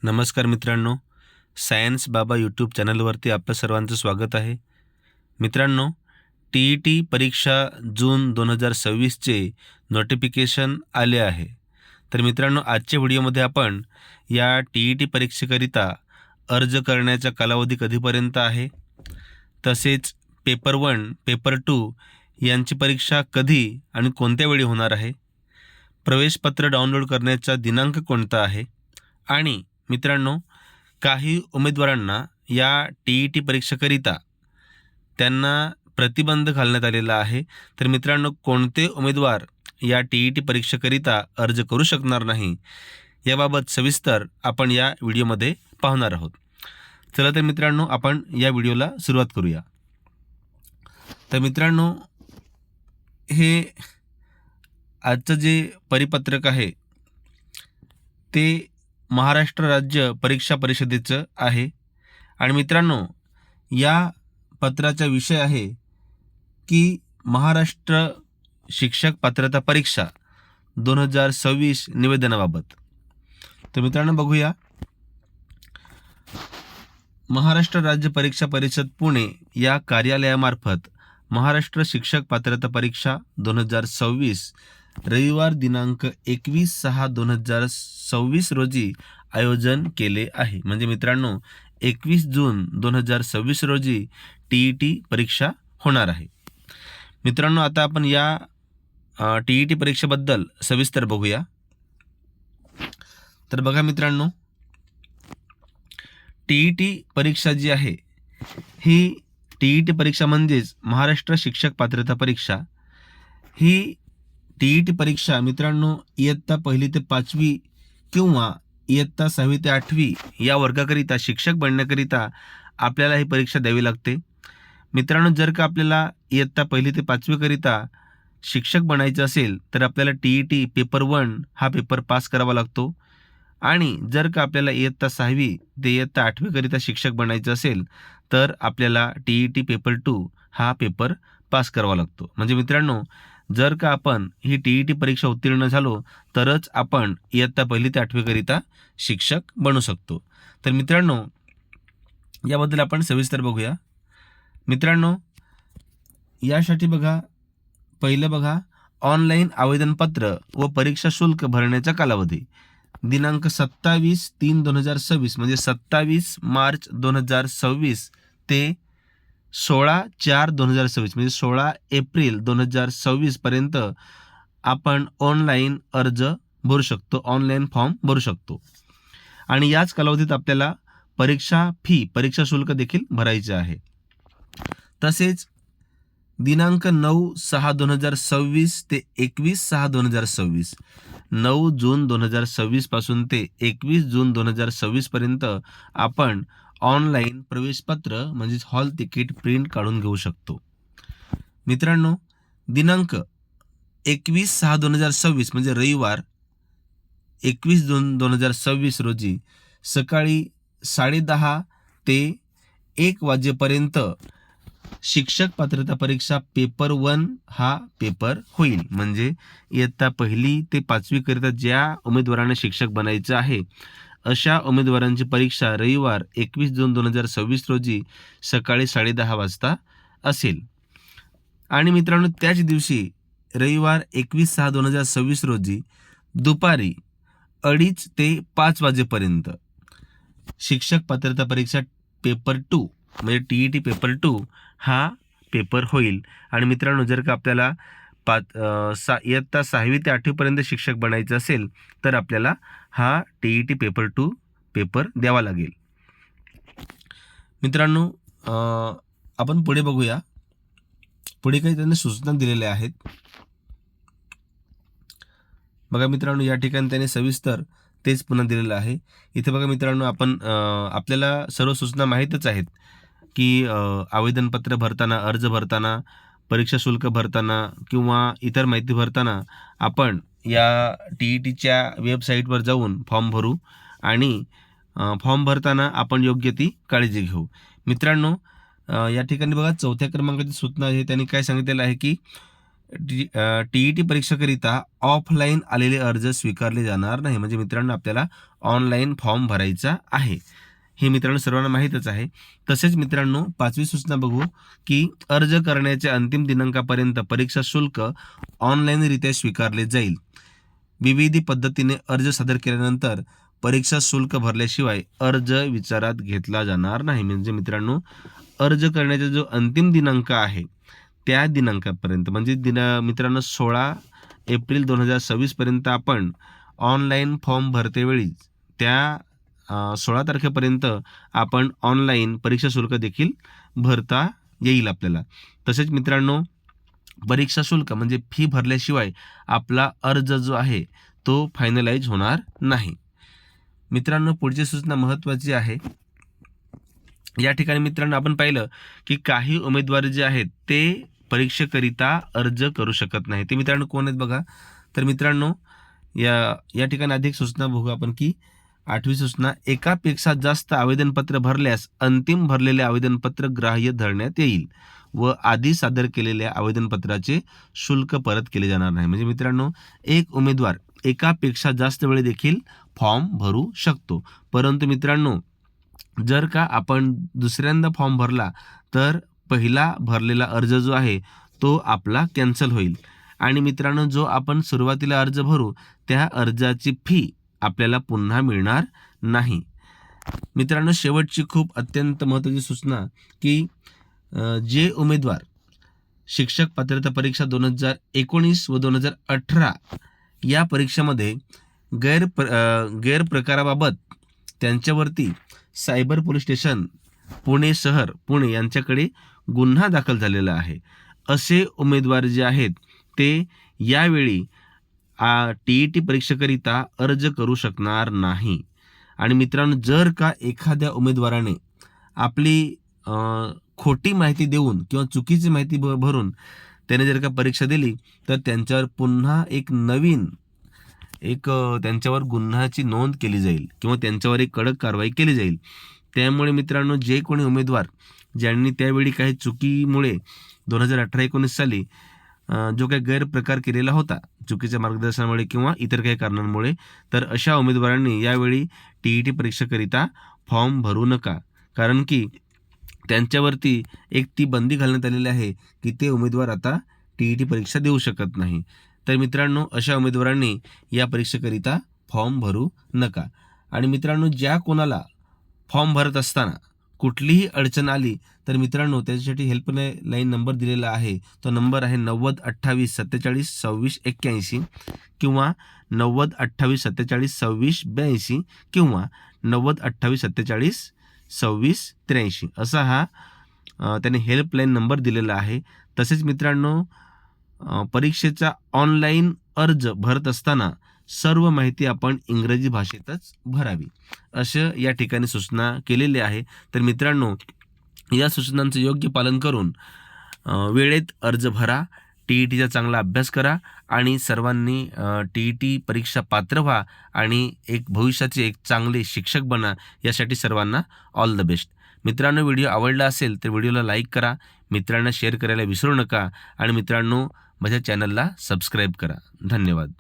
नमस्कार मित्रांनो, सायन्स बाबा यूट्यूब चॅनलवरती आपलं सर्वांचं स्वागत आहे. मित्रांनो, TET परीक्षा जून 2026चे नोटिफिकेशन आले आहे. तर मित्रांनो, आजच्या व्हिडिओमध्ये आपण या TET परीक्षेकरिता अर्ज करण्याचा कालावधी कधीपर्यंत आहे, तसेच पेपर 1, पेपर 2 यांची परीक्षा कधी आणि कोणत्या वेळी होणार आहे, प्रवेशपत्र डाउनलोड करण्याचा दिनांक कोणता आहे आणि मित्रांनो, काही उमेदवारांना या TET परीक्षेकरिता त्यांना प्रतिबंध घालण्यात आलेला आहे. तर मित्रांनो, कोणते उमेदवार या TET परीक्षेकरिता अर्ज करू शकणार नाही, याबाबत सविस्तर आपण या व्हिडिओमध्ये पाहणार आहोत. चला तर मित्रांनो, आपण या व्हिडिओला सुरुवात करूया. तर मित्रांनो, हे आजचं जे परिपत्रक आहे ते महाराष्ट्र राज्य परीक्षा परिषदेचं आहे. आणि मित्रांनो, या पत्राचा विषय आहे की महाराष्ट्र शिक्षक पात्रता परीक्षा 2026 निवेदनाबाबत. तर मित्रांनो, बघूया. महाराष्ट्र राज्य परीक्षा परिषद पुणे या कार्यालयामार्फत महाराष्ट्र शिक्षक पात्रता परीक्षा 2026 रविवार दिनांक 21/6/2026 रोजी आयोजन केले आहे. म्हणजे मित्रांनो, 21 जून 2026 रोजी TET परीक्षा होणार आहे. मित्रांनो, आता आपण या TET परीक्षेबद्दल सविस्तर बघूया. तर बघा मित्रांनो, TET परीक्षा जी आहे ही TET परीक्षा म्हणजेच महाराष्ट्र शिक्षक पात्रता परीक्षा ही TET परीक्षा मित्रांनो इयत्ता 1ली ते 5वी किंवा इयत्ता 6वी ते 8वी या वर्गाकरिता शिक्षक बनण्याकरिता आपल्याला ही परीक्षा द्यावी लागते. मित्रांनो, जर का आपल्याला इयत्ता 1ली ते 5वी करिता शिक्षक बनायचं असेल तर आपल्याला TET पेपर 1 हा पेपर पास करावा लागतो. आणि जर का आपल्याला इयत्ता 6वी ते इयत्ता 8वी करिता शिक्षक बनायचं असेल तर आपल्याला TET पेपर 2 हा पेपर पास करावा लागतो. म्हणजे मित्रांनो, जर का आपण ही TET परीक्षा उत्तीर्ण झालो तरच आपण इयत्ता 1ली ते 8वी करिता शिक्षक बनू शकतो. तर मित्रांनो, याबद्दल आपण सविस्तर बघूया. मित्रांनो, यासाठी बघा, पहिलं बघा, ऑनलाईन आवेदनपत्र व परीक्षा शुल्क भरण्याचा कालावधी दिनांक 27/3/2026 म्हणजे 27 मार्च 2026 ते 16/4/2026 म्हणजे 16 एप्रिल 2026 पर्यंत आपण ऑनलाईन अर्ज भरू शकतो, ऑनलाईन फॉर्म भरू शकतो. आणि याच कालावधीत आपल्याला परीक्षा शुल्क देखील भरायचे आहे. तसेच दिनांक 9/6/2026 ते 21/6/2026 9 जून 2026 पासून ते 21 जून 2026 पर्यंत आपण ऑनलाईन प्रवेशपत्र म्हणजेच हॉल तिकीट प्रिंट काढून घेऊ शकतो. मित्रांनो, दिनांक 21/6/2026 म्हणजे रविवार 21 जून 2026 रोजी सकाळी 10:30 ते 1 वाजेपर्यंत शिक्षक पात्रता परीक्षा पेपर 1 हा पेपर होईल. म्हणजे इयत्ता 1ली ते 5वी करिता ज्या उमेदवारांना शिक्षक बनायचं आहे अशा उमेदवारांची परीक्षा रविवार 21 जून 2026 रोजी सकाळी 10:30 वाजता असेल. आणि मित्रांनो, त्याच दिवशी रविवार 21/6/2026 रोजी दुपारी 2:30 ते 5 वाजेपर्यंत शिक्षक पात्रता परीक्षा पेपर 2 म्हणजे TET पेपर 2 हा पेपर होईल. आणि मित्रांनो, जर का आपल्याला इयत्ता 6वी ते 8वीपर्यंत शिक्षक बनायचं असेल तर आपल्याला हा TET पेपर 2 पेपर द्यावा लागेल. मित्रांनो, आपण पुढे बघूया. पुढे काही त्यांनी सूचना दिलेल्या आहेत. बघा मित्रांनो, या ठिकाणी त्याने सविस्तर तेच पुन्हा दिलेलं आहे. इथे बघा मित्रांनो, आपल्याला सर्व सूचना माहीतच आहेत की आवेदनपत्र भरताना, अर्ज भरताना, परीक्षा शुल्क भरताना किंवा इतर माहिती भरताना आपण या TETच्या वेबसाईटवर जाऊन फॉर्म भरू आणि फॉर्म भरताना आपण योग्य ती काळजी घेऊ. मित्रांनो, या ठिकाणी बघा 4थ्या क्रमांकाची सूचना आहे. त्यांनी काय सांगितलेलं आहे की TET परीक्षेकरिता ऑफलाईन आलेले अर्ज स्वीकारले जाणार नाही. म्हणजे मित्रांनो आपल्याला ऑनलाईन फॉर्म भरायचा आहे. हे मित्रांनो सर्वांना माहीतच आहे. तसेच मित्रांनो 5वी सूचना बघू की अर्ज करण्याच्या अंतिम दिनांकापर्यंत परीक्षा शुल्क ऑनलाईनरित्या स्वीकारले जाईल. विविध पद्धतीने अर्ज सादर केल्यानंतर परीक्षा शुल्क भरल्याशिवाय अर्ज विचारात घेतला जाणार नाही. म्हणजे मित्रांनो अर्ज करण्याचा जो अंतिम दिनांक आहे त्या दिनांकापर्यंत म्हणजे मित्रांनो 16 एप्रिल 2026 पर्यंत आपण ऑनलाईन फॉर्म भरतेवेळी त्या 16 तारखेपर्यंत आपण ऑनलाईन परीक्षा शुल्क देखील भरता येईल आपल्याला. तसेच मित्रांनो परीक्षा शुल्क म्हणजे फी भरल्याशिवाय आपला अर्ज जो आहे तो फायनलाइज होणार नाही. मित्रांनो पुढची सूचना महत्त्वाची आहे. या ठिकाणी मित्रांनो आपण पाहिलं की काही उमेदवार जे आहेत ते परीक्षेकरिता अर्ज करू शकत नाही. ते मित्रांनो कोण आहेत बघा. तर मित्रांनो या ठिकाणी अधिक सूचना बघू आपण की 8वी सूचना एकापेक्षा जास्त आवेदनपत्र भरल्यास अंतिम भरलेले आवेदनपत्र ग्राह्य धरण्यात येईल व आधी सादर केलेल्या आवेदनपत्राचे शुल्क परत केले जाणार नाही. म्हणजे मित्रांनो एक उमेदवार एकापेक्षा जास्त वेळ देखील फॉर्म भरू शकतो. परंतु मित्रांनो जर का आपण दुसऱ्यांदा फॉर्म भरला तर पहिला भरलेला अर्ज जो आहे तो आपला कॅन्सल होईल आणि मित्रांनो जो आपण सुरुवातीला अर्ज भरू त्या अर्जाची फी आपल्याला पुन्हा मिळणार नाही. मित्रांनो शेवटची खूप अत्यंत महत्त्वाची सूचना की जे उमेदवार शिक्षक पात्रता परीक्षा 2019 व 2018 या परीक्षेमध्ये गैरप्रकाराबाबत त्यांच्यावरती सायबर पोलीस स्टेशन पुणे शहर पुणे यांच्याकडे गुन्हा दाखल झालेला आहे असे उमेदवार जे आहेत ते यावेळी TET परीक्षेकरिता अर्ज करू शकणार नाही. आणि मित्रांनो जर का एखाद्या उमेदवाराने आपली खोटी माहिती देऊन किंवा चुकीची माहिती भरून त्याने जर का परीक्षा दिली तर त्यांच्यावर पुन्हा नवीन त्यांच्यावर गुन्ह्याची नोंद केली जाईल किंवा त्यांच्यावर एक कडक कारवाई केली जाईल. त्यामुळे मित्रांनो जे कोणी उमेदवार ज्यांनी त्यावेळी काही चुकीमुळे 2018-19 साली जो काही गैरप्रकार केलेला होता चुकीच्या मार्गदर्शनामुळे किंवा इतर काही कारणांमुळे तर अशा उमेदवारांनी यावेळी TET परीक्षेकरिता फॉर्म भरू नका. कारण की त्यांच्यावरती ती बंदी घालण्यात आलेली आहे की ते उमेदवार आता TET परीक्षा देऊ शकत नाही. तर मित्रांनो अशा उमेदवारांनी या परीक्षेकरिता फॉर्म भरू नका. आणि मित्रांनो ज्या कोणाला फॉर्म भरत असताना कुठलीही अडचण आली तर मित्रांनो त्याच्यासाठी हेल्पलाईन नंबर दिलेला आहे. तो नंबर आहे 90 28 47 26 81 किंवा 90 28 47 26 82 किंवा 90 28 47 26 83 असा हा त्याने हेल्पलाईन नंबर दिलेला आहे. तसेच मित्रांनो परीक्षेचा ऑनलाईन अर्ज भरत असताना सर्व माहिती आपण इंग्रजी भाषेतच भरावी असं या ठिकाणी सूचना केलेली आहे. तर मित्रांनो या सूचनांचं योग्य पालन करून वेळेत अर्ज भरा, TETचा चांगला अभ्यास करा आणि सर्वांनी TET परीक्षा पात्र व्हा आणि भविष्याचे एक चांगले शिक्षक बना. यासाठी सर्वांना ऑल द बेस्ट. मित्रांनो व्हिडिओ आवडला असेल तर व्हिडिओला लाईक करा, मित्रांना शेअर करायला विसरू नका आणि मित्रांनो माझ्या चॅनलला सबस्क्राईब करा. धन्यवाद.